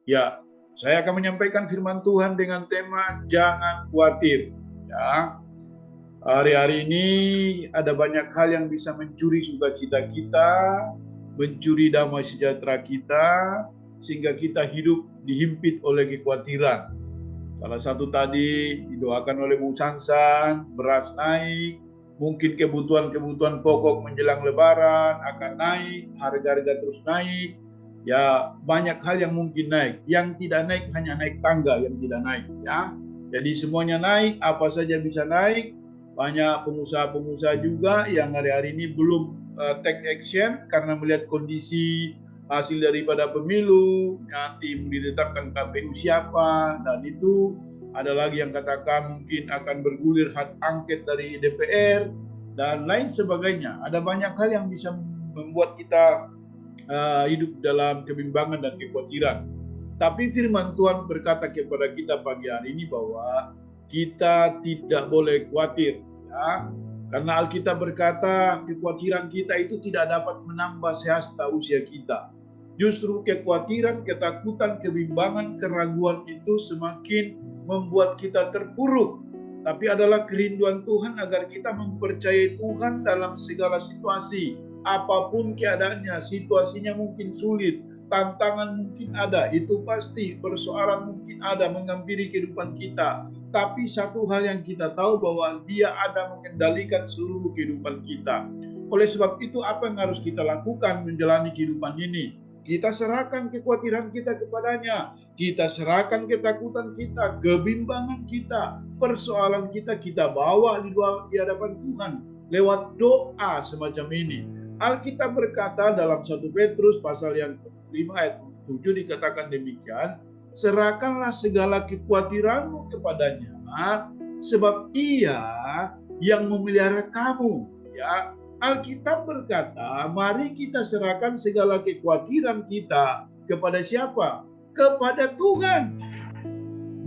Ya, saya akan menyampaikan firman Tuhan dengan tema jangan khawatir. Ya, hari-hari ini ada banyak hal yang bisa mencuri sukacita kita, mencuri damai sejahtera kita, sehingga kita hidup dihimpit oleh kekhawatiran. Salah satu tadi didoakan oleh Bung Sansan, beras naik, mungkin kebutuhan-kebutuhan pokok menjelang Lebaran akan naik, harga-harga terus naik. Ya, banyak hal yang mungkin naik. Yang tidak naik hanya naik tangga yang tidak naik, ya. Jadi semuanya naik, apa saja bisa naik. Banyak pengusaha-pengusaha juga yang hari-hari ini belum take action karena melihat kondisi hasil daripada pemilu, nanti ditetapkan KPU siapa, dan itu ada lagi yang katakan mungkin akan bergulir hak angket dari DPR, dan lain sebagainya. Ada banyak hal yang bisa membuat kita hidup dalam kebimbangan dan kekhawatiran. Tapi firman Tuhan berkata kepada kita pagi hari ini bahwa kita tidak boleh khawatir, ya. Karena Alkitab berkata kekhawatiran kita itu tidak dapat menambah sehasta usia kita. Justru kekhawatiran, ketakutan, kebimbangan, keraguan itu semakin membuat kita terpuruk. Tapi adalah kerinduan Tuhan agar kita mempercayai Tuhan dalam segala situasi. Apapun keadaannya, situasinya mungkin sulit, tantangan mungkin ada, itu pasti, persoalan mungkin ada menghampiri kehidupan kita. Tapi satu hal yang kita tahu bahwa Dia ada mengendalikan seluruh kehidupan kita. Oleh sebab itu, apa yang harus kita lakukan menjalani kehidupan ini? Kita serahkan kekhawatiran kita kepadanya. Kita serahkan ketakutan kita, kebimbangan kita, persoalan kita, kita bawa di hadapan Tuhan lewat doa semacam ini. Alkitab berkata dalam 1 Petrus pasal yang 5 ayat 7 dikatakan demikian, serahkanlah segala kekhawatiranmu kepadanya, sebab Ia yang memelihara kamu. Ya, Alkitab berkata, mari kita serahkan segala kekhawatiran kita kepada siapa? Kepada Tuhan.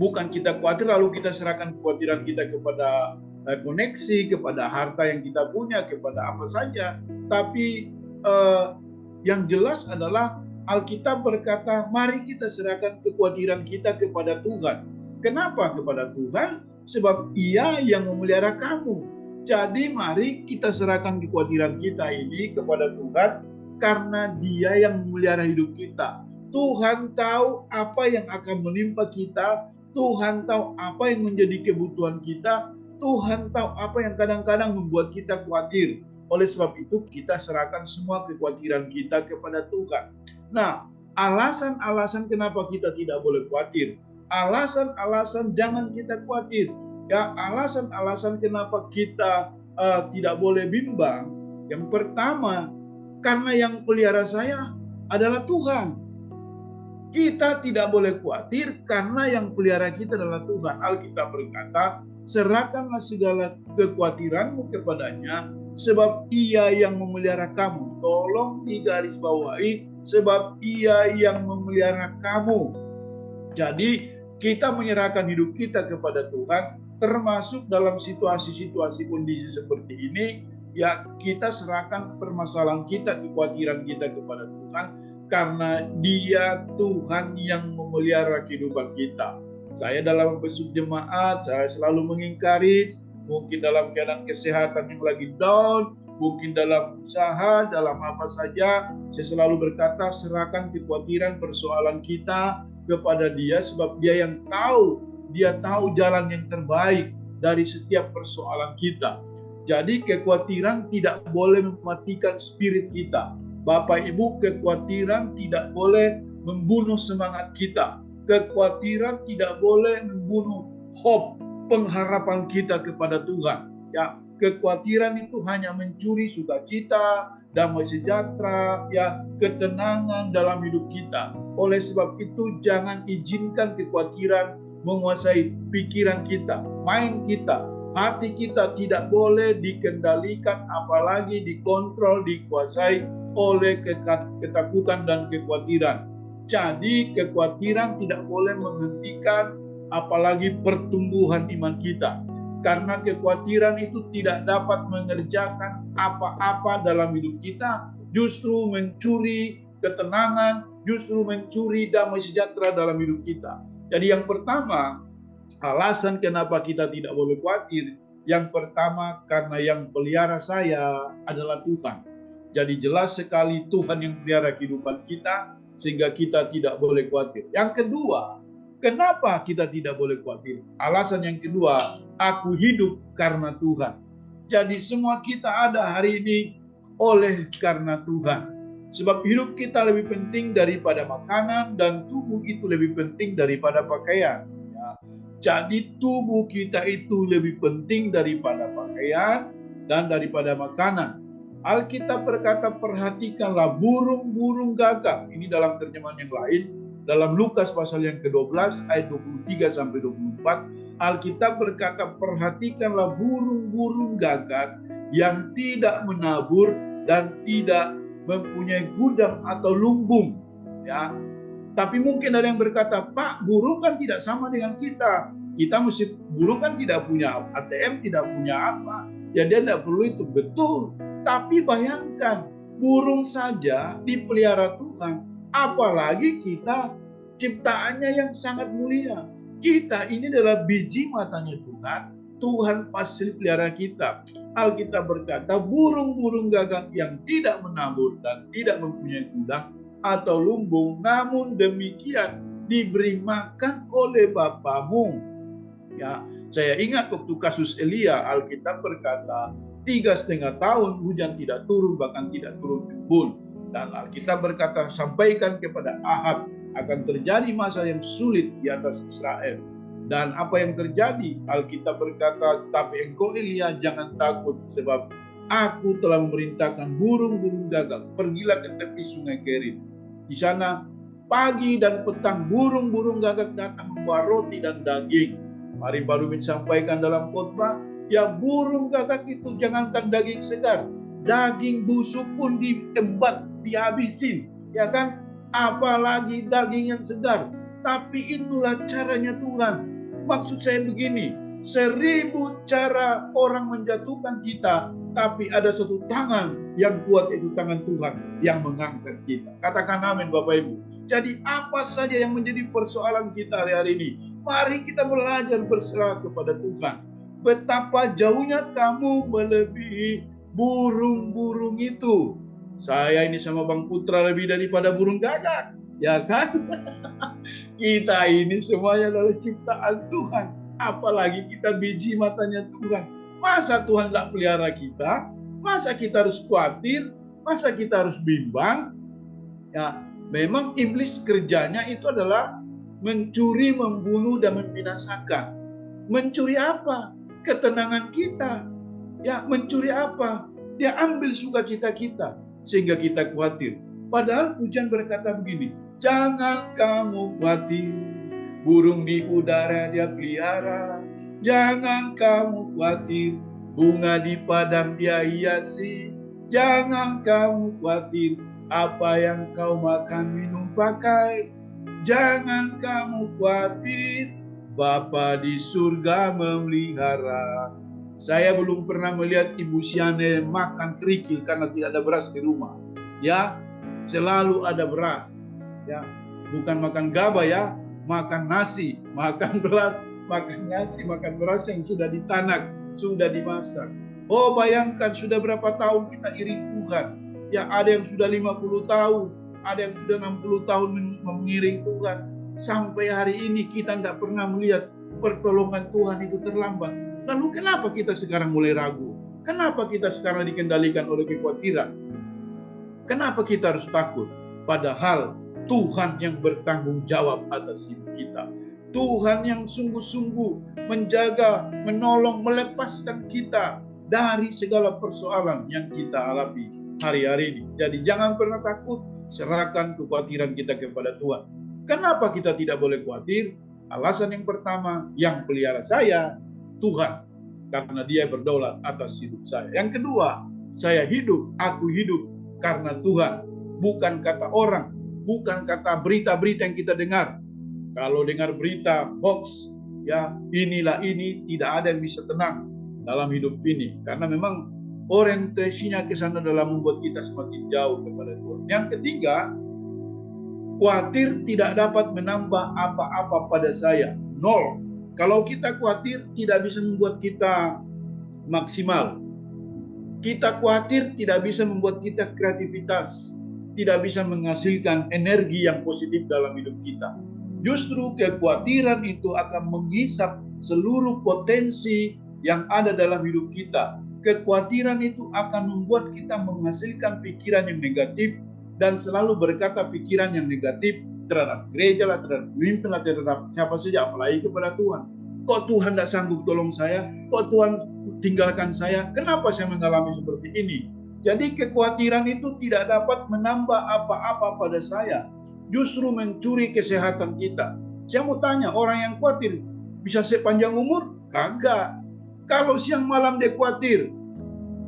Bukan kita khawatir lalu kita serahkan kekhawatiran kita kepada koneksi, kepada harta yang kita punya, kepada apa saja. Tapi yang jelas adalah Alkitab berkata, mari kita serahkan kekhawatiran kita kepada Tuhan. Kenapa kepada Tuhan? Sebab Ia yang memelihara kamu. Jadi mari kita serahkan kekhawatiran kita ini kepada Tuhan karena Dia yang memelihara hidup kita. Tuhan tahu apa yang akan menimpa kita, Tuhan tahu apa yang menjadi kebutuhan kita, Tuhan tahu apa yang kadang-kadang membuat kita khawatir. Oleh sebab itu kita serahkan semua kekhawatiran kita kepada Tuhan. Nah, alasan-alasan kenapa kita tidak boleh khawatir, alasan-alasan jangan kita khawatir, ya, alasan-alasan kenapa kita tidak boleh bimbang. Yang pertama, karena yang pelihara saya adalah Tuhan. Kita tidak boleh khawatir karena yang pelihara kita adalah Tuhan. Alkitab berkata, serahkanlah segala kekhawatiranmu kepadanya, sebab Ia yang memelihara kamu. Tolong digarisbawahi, sebab Ia yang memelihara kamu. Jadi kita menyerahkan hidup kita kepada Tuhan, termasuk dalam situasi-situasi kondisi seperti ini, ya kita serahkan permasalahan kita, kekhawatiran kita kepada Tuhan, karena Dia Tuhan yang memelihara kehidupan kita. Saya dalam besuk jemaat, saya selalu mengingkari, mungkin dalam keadaan kesehatan yang lagi down, mungkin dalam usaha, dalam apa saja, saya selalu berkata, serahkan kekhawatiran persoalan kita kepada Dia, sebab Dia yang tahu, Dia tahu jalan yang terbaik dari setiap persoalan kita. Jadi kekhawatiran tidak boleh mematikan spirit kita. Bapak Ibu, kekhawatiran tidak boleh membunuh semangat kita. Kekhawatiran tidak boleh membunuh hope, pengharapan kita kepada Tuhan. Ya, kekhawatiran itu hanya mencuri sukacita, damai sejahtera, ya, ketenangan dalam hidup kita. Oleh sebab itu jangan izinkan kekhawatiran menguasai pikiran kita, mind kita, hati kita tidak boleh dikendalikan, apalagi dikontrol, dikuasai oleh ketakutan dan kekhawatiran. Jadi kekhawatiran tidak boleh menghentikan apalagi pertumbuhan iman kita. Karena kekhawatiran itu tidak dapat mengerjakan apa-apa dalam hidup kita, justru mencuri ketenangan, justru mencuri damai sejahtera dalam hidup kita. Jadi yang pertama, alasan kenapa kita tidak boleh khawatir. Yang pertama, karena yang pelihara saya adalah Tuhan. Jadi jelas sekali Tuhan yang pelihara kehidupan kita, sehingga kita tidak boleh khawatir. Yang kedua, kenapa kita tidak boleh khawatir? Alasan yang kedua, aku hidup karena Tuhan. Jadi semua kita ada hari ini oleh karena Tuhan. Sebab hidup kita lebih penting daripada makanan, dan tubuh itu lebih penting daripada pakaian. Ya. Jadi tubuh kita itu lebih penting daripada pakaian dan daripada makanan. Alkitab berkata, perhatikanlah burung-burung gagak. Ini dalam terjemahan yang lain. Dalam Lukas pasal yang ke-12 ayat 23 sampai 24, Alkitab berkata, perhatikanlah burung-burung gagak yang tidak menabur dan tidak mempunyai gudang atau lumbung, ya. Tapi mungkin ada yang berkata, Pak, burung kan tidak sama dengan kita. Kita mesti, burung kan tidak punya ATM, tidak punya apa. Ya dia tidak perlu itu. Betul. Tapi bayangkan, burung saja dipelihara Tuhan. Apalagi kita, ciptaannya yang sangat mulia. Kita ini adalah biji matanya Tuhan. Tuhan pasti pelihara kita. Alkitab berkata, burung-burung gagak yang tidak menabur dan tidak mempunyai gudang atau lumbung, namun demikian diberi makan oleh Bapamu. Ya, saya ingat waktu kasus Elia, Alkitab berkata 3,5 tahun hujan tidak turun, bahkan tidak turun embun. Dan Alkitab berkata, sampaikan kepada Ahab akan terjadi masa yang sulit di atas Israel. Dan apa yang terjadi? Alkitab berkata, tapi engkau Elia jangan takut, sebab aku telah memerintahkan burung-burung gagak, pergilah ke tepi sungai Kerit. Di sana pagi dan petang burung-burung gagak datang membawa roti dan daging. Mari Pak Ruben sampaikan dalam khotbah, ya burung gagak itu jangankan daging segar, daging busuk pun diembat, dihabisin, ya kan? Apalagi daging yang segar. Tapi itulah caranya Tuhan. Maksud saya begini, 1000 cara orang menjatuhkan kita, tapi ada satu tangan yang kuat, itu tangan Tuhan yang mengangkat kita. Katakan amin Bapak Ibu. Jadi apa saja yang menjadi persoalan kita hari-hari ini, mari kita belajar berserah kepada Tuhan. Betapa jauhnya kamu melebihi burung-burung itu. Saya ini sama Bang Putra lebih daripada burung gagak, ya kan? Kita ini semuanya adalah ciptaan Tuhan. Apalagi kita biji matanya Tuhan. Masa Tuhan tidak pelihara kita? Masa kita harus khawatir? Masa kita harus bimbang? Ya, memang iblis kerjanya itu adalah mencuri, membunuh, dan membinasakan. Mencuri apa? Ketenangan kita. Ya, mencuri apa? Dia ambil sukacita kita sehingga kita khawatir. Padahal pujian berkata begini, jangan kamu khawatir, burung di udara dia pelihara. Jangan kamu khawatir, bunga di padang dia hiasi. Jangan kamu khawatir, apa yang kau makan, minum, pakai. Jangan kamu khawatir, Bapa di surga memelihara. Saya belum pernah melihat Ibu Siane makan kerikil karena tidak ada beras di rumah. Ya, selalu ada beras. Ya, bukan makan gabah ya, makan nasi, makan beras, makan nasi, makan beras yang sudah ditanak, sudah dimasak. Oh, bayangkan sudah berapa tahun kita iri Tuhan. Ya, ada yang sudah 50 tahun, ada yang sudah 60 tahun mengiring Tuhan. Sampai hari ini kita tidak pernah melihat pertolongan Tuhan itu terlambat. Lalu kenapa kita sekarang mulai ragu? Kenapa kita sekarang dikendalikan oleh kekhawatiran? Kenapa kita harus takut? Padahal Tuhan yang bertanggung jawab atas hidup kita. Tuhan yang sungguh-sungguh menjaga, menolong, melepaskan kita dari segala persoalan yang kita alami hari-hari ini. Jadi jangan pernah takut, serahkan kekhawatiran kita kepada Tuhan. Kenapa kita tidak boleh khawatir? Alasan yang pertama, yang pelihara saya, Tuhan, karena Dia berdaulat atas hidup saya. Yang kedua, saya hidup, aku hidup karena Tuhan, bukan kata orang, bukan kata berita-berita yang kita dengar. Kalau dengar berita hoax, ya inilah ini, tidak ada yang bisa tenang dalam hidup ini, karena memang orientasinya ke sana adalah membuat kita semakin jauh kepada Tuhan. Yang ketiga, Khawatir tidak dapat menambah apa-apa pada saya. Nol. Kalau kita khawatir, tidak bisa membuat kita maksimal. Kita khawatir tidak bisa membuat kita kreativitas, tidak bisa menghasilkan energi yang positif dalam hidup kita. Justru kekhawatiran itu akan menghisap seluruh potensi yang ada dalam hidup kita. Kekhawatiran itu akan membuat kita menghasilkan pikiran yang negatif dan selalu berkata pikiran yang negatif terhadap gereja lah, terhadap pemimpin lah, terhadap siapa saja, apalagi kepada Tuhan. Kok Tuhan tidak sanggup tolong saya? Kok Tuhan tinggalkan saya? Kenapa saya mengalami seperti ini? Jadi kekhawatiran itu tidak dapat menambah apa-apa pada saya. Justru mencuri kesehatan kita. Saya mau tanya, orang yang khawatir bisa sepanjang umur? Kagak. Kalau siang malam dia khawatir,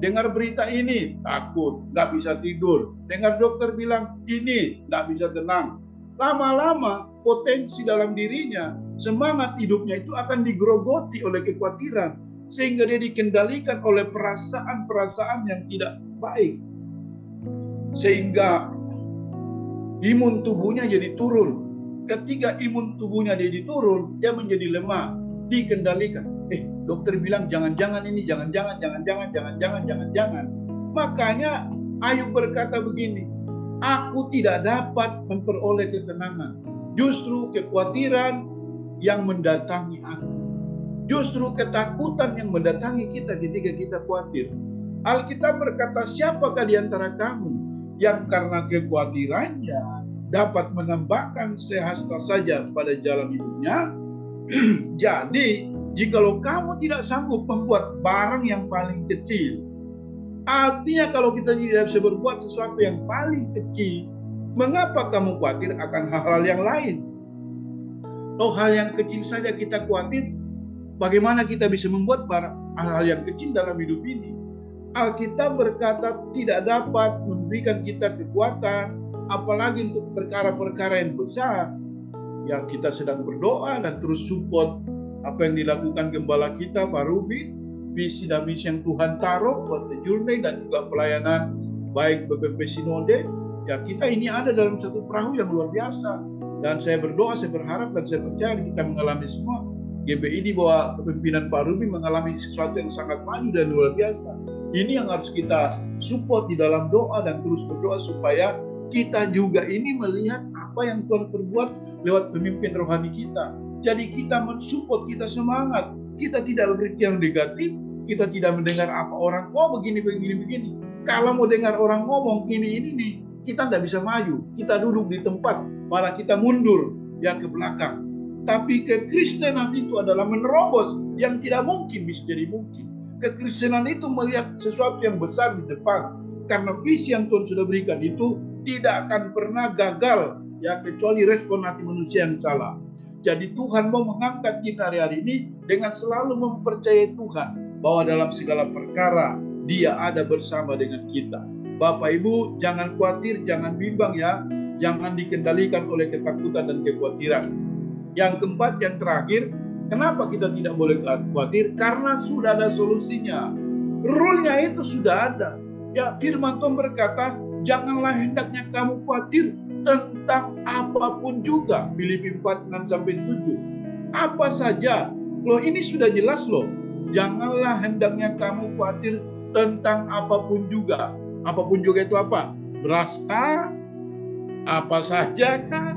dengar berita ini, takut, nggak bisa tidur. Dengar dokter bilang ini, nggak bisa tenang. Lama-lama potensi dalam dirinya, semangat hidupnya itu akan digerogoti oleh kekhawatiran. Sehingga dia dikendalikan oleh perasaan-perasaan yang tidak baik. Sehingga imun tubuhnya jadi turun. Ketika imun tubuhnya jadi turun, dia menjadi lemah, dikendalikan. Dokter bilang jangan-jangan ini, jangan-jangan. Makanya Ayub berkata begini, aku tidak dapat memperoleh ketenangan. Justru kekhawatiran yang mendatangi aku. Justru ketakutan yang mendatangi kita ketika kita khawatir. Alkitab berkata, siapakah di antara kamu yang karena kekhawatirannya dapat menambahkan sehasta saja pada jalan hidupnya? Jadi, jikalau kamu tidak sanggup membuat barang yang paling kecil, artinya kalau kita tidak bisa berbuat sesuatu yang paling kecil, mengapa kamu khawatir akan hal-hal yang lain? Oh, hal yang kecil saja kita khawatir, bagaimana kita bisa membuat hal-hal yang kecil dalam hidup ini? Alkitab berkata tidak dapat memberikan kita kekuatan, apalagi untuk perkara-perkara yang besar. Ya, kita sedang berdoa dan terus support apa yang dilakukan gembala kita, Pak Ruby, visi dan misi yang Tuhan taruh buat The Journey dan juga pelayanan baik BPP Sinode. Ya, kita ini ada dalam satu perahu yang luar biasa. Dan saya berdoa, saya berharap dan saya percaya kita mengalami semua. GBI di bawah kepemimpinan Pak Ruby mengalami sesuatu yang sangat maju dan luar biasa. Ini yang harus kita support di dalam doa dan terus berdoa supaya kita juga ini melihat apa yang Tuhan perbuat lewat pemimpin rohani kita. Jadi kita mensupport, kita semangat. Kita tidak berpikir yang negatif, kita tidak mendengar apa orang, begini. Kalau mau dengar orang ngomong ini nih, kita tidak bisa maju. Kita duduk di tempat, malah kita mundur ya ke belakang. Tapi kekristenan itu adalah menerobos yang tidak mungkin bisa jadi mungkin. Kekristenan itu melihat sesuatu yang besar di depan. Karena visi yang Tuhan sudah berikan itu tidak akan pernah gagal, ya, kecuali respon hati manusia yang salah. Jadi Tuhan mau mengangkat kita hari ini dengan selalu mempercayai Tuhan bahwa dalam segala perkara Dia ada bersama dengan kita. Bapak Ibu, jangan khawatir, jangan bimbang ya. Jangan dikendalikan oleh ketakutan dan kekhawatiran. Yang keempat, yang terakhir, kenapa kita tidak boleh khawatir? Karena sudah ada solusinya. Rule-nya itu sudah ada. Ya, firman Tuhan berkata, janganlah hendaknya kamu khawatir tentang apapun juga. Filipi 4:6-7. Apa saja. Loh, ini sudah jelas loh. Janganlah hendaknya kamu khawatir tentang apapun juga. Apapun juga itu apa? Beras kah? Apa saja kah?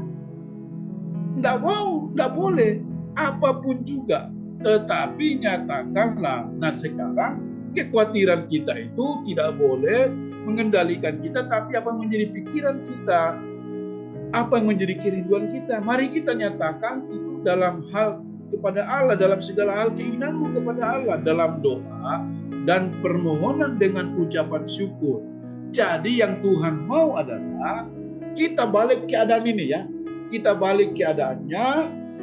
Tidak mau, tidak boleh. Apapun juga. Tetapi nyatakanlah. Nah, sekarang kekhawatiran kita itu tidak boleh mengendalikan kita, tapi apa yang menjadi pikiran kita, apa yang menjadi kerinduan kita. Mari kita nyatakan itu dalam hal kepada Allah, dalam segala hal keinginanmu kepada Allah, dalam doa dan permohonan dengan ucapan syukur. Jadi yang Tuhan mau adalah kita balik keadaan ini ya. Kita balik keadaannya,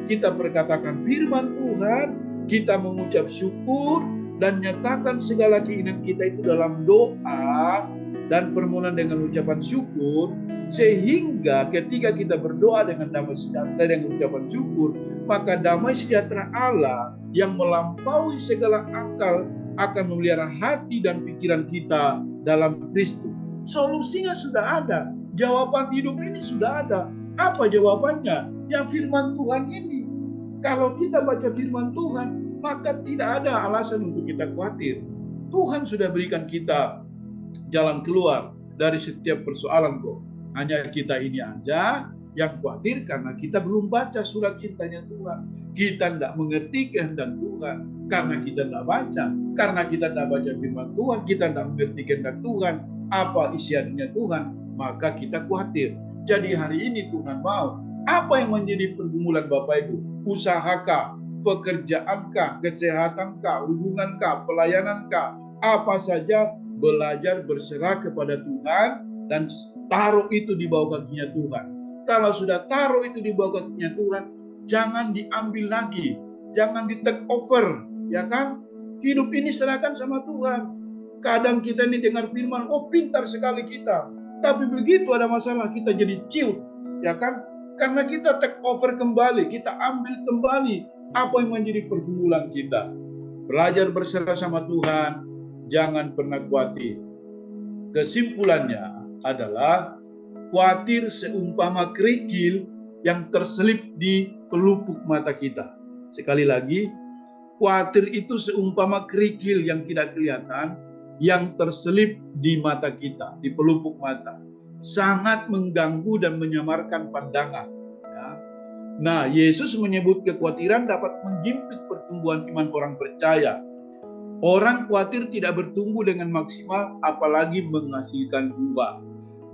kita perkatakan firman Tuhan, kita mengucap syukur dan nyatakan segala keinginan kita itu dalam doa dan permohonan dengan ucapan syukur, sehingga ketika kita berdoa dengan damai sejahtera dengan ucapan syukur, maka damai sejahtera Allah yang melampaui segala akal akan memelihara hati dan pikiran kita dalam Kristus. Solusinya sudah ada, jawaban hidup ini sudah ada. Apa jawabannya? Ya firman Tuhan ini. Kalau kita baca firman Tuhan, maka tidak ada alasan untuk kita khawatir. Tuhan sudah berikan kita jalan keluar dari setiap persoalan kok. Hanya kita ini aja yang khawatir karena kita belum baca surat cintanya Tuhan. Kita tidak mengerti kehendak Tuhan karena kita tidak baca. Karena kita tidak baca firman Tuhan, kita tidak mengerti kehendak Tuhan, apa isiannya Tuhan, maka kita khawatir. Jadi hari ini Tuhan mau, apa yang menjadi pergumulan Bapak Ibu? Usahakah, pekerjaankah, kesehatankah, hubungankah, pelayanankah, apa saja, belajar berserah kepada Tuhan dan taruh itu di bawah kakinya Tuhan. Kalau sudah taruh itu di bawah kakinya Tuhan, jangan diambil lagi, jangan di take over, ya kan? Hidup ini serahkan sama Tuhan. Kadang kita ini dengar firman, oh pintar sekali kita, tapi begitu ada masalah kita jadi ciut, ya kan? Karena kita take over kembali, kita ambil kembali apa yang menjadi pergumulan kita. Belajar berserah sama Tuhan, jangan pernah khawatir. Kesimpulannya adalah khawatir seumpama kerikil yang terselip di pelupuk mata kita. Sekali lagi, khawatir itu seumpama kerikil yang tidak kelihatan, yang terselip di mata kita, di pelupuk mata. Sangat mengganggu dan menyamarkan pandangan. Ya. Nah, Yesus menyebut kekhawatiran dapat menghimpit pertumbuhan iman orang percaya. Orang khawatir tidak bertumbuh dengan maksimal, apalagi menghasilkan buah.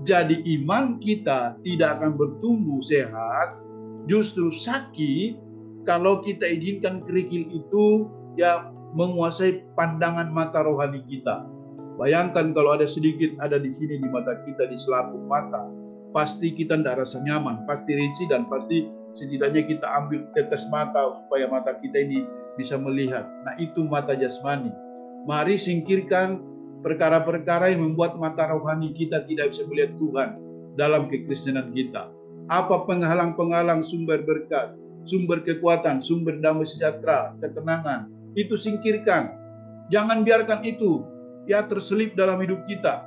Jadi iman kita tidak akan bertumbuh sehat, justru sakit kalau kita izinkan kerikil itu ya menguasai pandangan mata rohani kita. Bayangkan kalau ada sedikit ada di sini di mata kita, di selaput mata, pasti kita tidak rasa nyaman, pasti risih dan pasti setidaknya kita ambil tetes mata supaya mata kita ini bisa melihat. Nah itu mata jasmani. Mari singkirkan perkara-perkara yang membuat mata rohani kita tidak bisa melihat Tuhan dalam kekristenan kita. Apa penghalang-penghalang sumber berkat, sumber kekuatan, sumber damai sejahtera, ketenangan, itu singkirkan. Jangan biarkan itu ya terselip dalam hidup kita.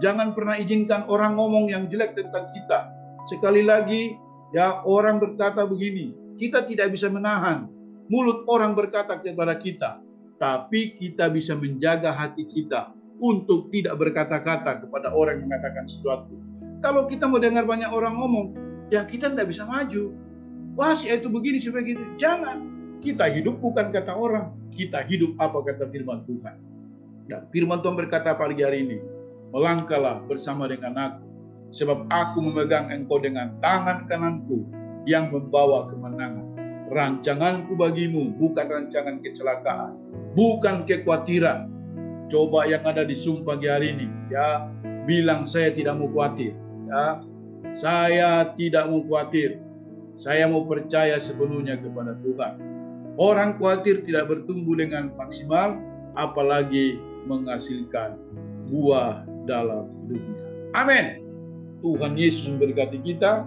Jangan pernah izinkan orang ngomong yang jelek tentang kita. Sekali lagi, ya orang berkata begini, kita tidak bisa menahan mulut orang berkata kepada kita, tapi kita bisa menjaga hati kita untuk tidak berkata-kata kepada orang yang mengatakan sesuatu. Kalau kita mau dengar banyak orang ngomong, ya kita tidak bisa maju. Wah, si itu begini, si begitu. Jangan. Kita hidup bukan kata orang, kita hidup apa kata firman Tuhan. Dan firman Tuhan berkata pagi hari ini, melangkahlah bersama dengan aku, sebab aku memegang engkau dengan tangan kananku yang membawa kemenangan. Rancanganku bagimu bukan rancangan kecelakaan, bukan kekhawatiran. Coba yang ada di Zoom pagi hari ini, ya, bilang saya tidak mau khawatir, ya, saya tidak mau khawatir, saya mau percaya sepenuhnya kepada Tuhan. Orang khawatir tidak bertumbuh dengan maksimal, apalagi menghasilkan buah dalam hidupnya. Amin. Tuhan Yesus memberkati kita.